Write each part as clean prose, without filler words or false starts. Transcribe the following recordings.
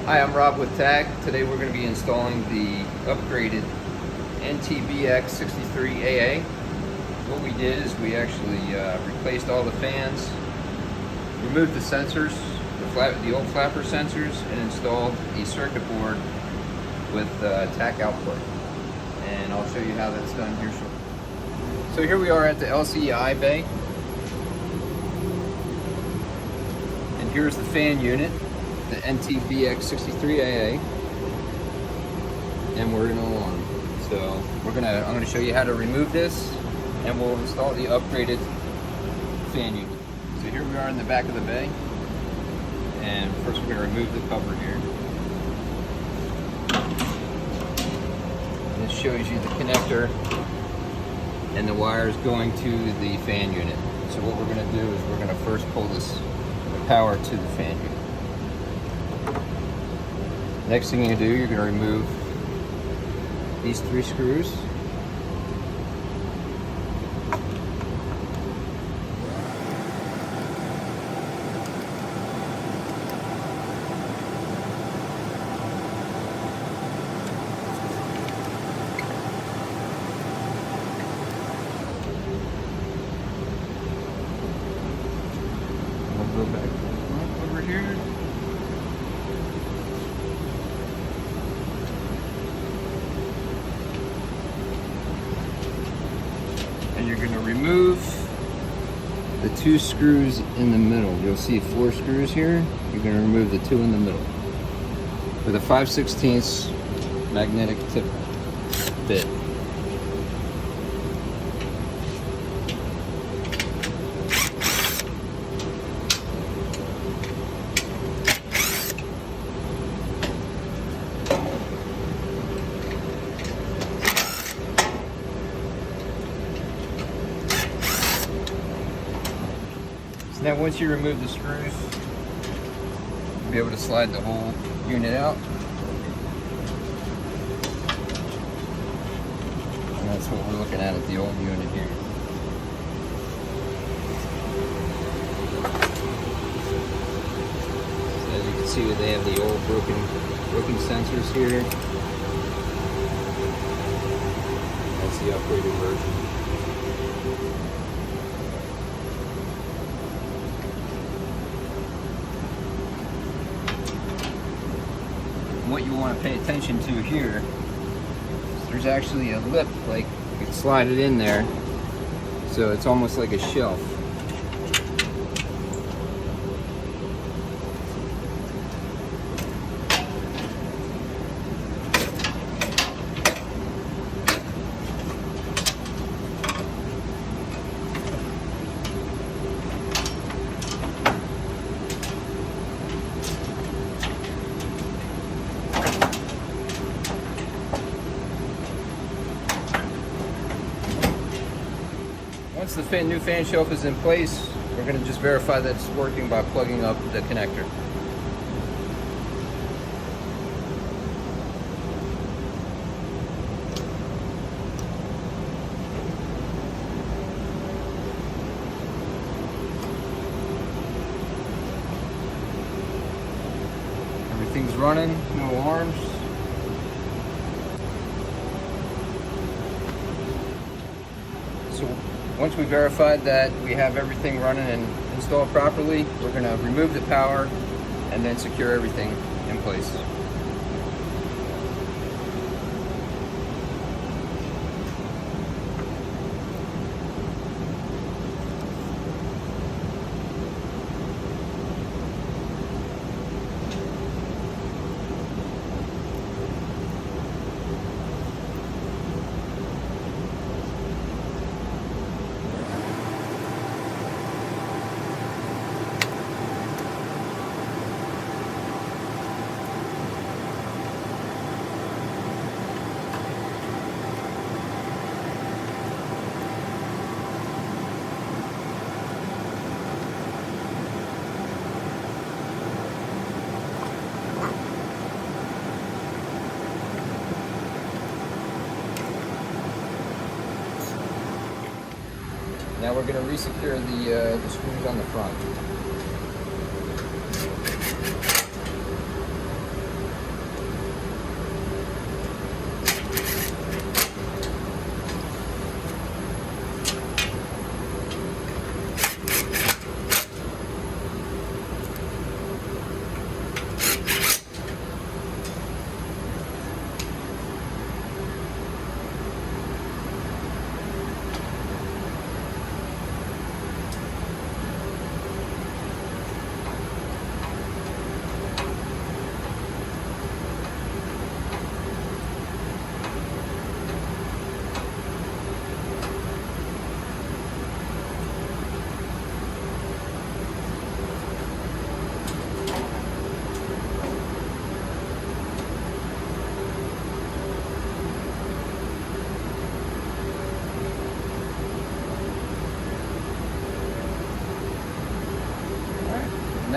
Hi, I'm Rob with TAG. Today we're going to be installing the upgraded NTBX63AA. What we did is we actually replaced all the fans, removed the sensors, the old flapper sensors, and installed a circuit board with TAC output. And I'll show you how that's done here shortly. So here we are at the LCEI bay. And here's the fan unit, the NTBX63AA, and we're in alarm. So I'm gonna show you how to remove this, and we'll install the upgraded fan unit. So here we are in the back of the bay, and first we're gonna remove the cover here. This shows you the connector and the wires going to the fan unit. So what we're gonna do is we're gonna first pull the power to the fan unit. Next thing you do, you're going to remove these 3 screws. We'll go back over here. And you're going to remove the 2 screws in the middle. You'll see 4 screws here. You're going to remove the 2 in the middle with a 5/16 magnetic tip bit. Now once you remove the screws, you'll be able to slide the whole unit out. And that's what we're looking at the old unit here. So as you can see, they have the old broken sensors here. That's the upgraded version. What you want to pay attention to here, there's actually a lip, like you can slide it in there, so it's almost like a shelf. Once the new fan shelf is in place, we're going to just verify that it's working by plugging up the connector. Everything's running, no alarms. So once we verified that we have everything running and installed properly, we're going to remove the power and then secure everything in place. Now we're going to resecure the screws on the front.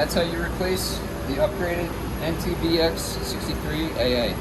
that's how you replace the upgraded NTBX63AA.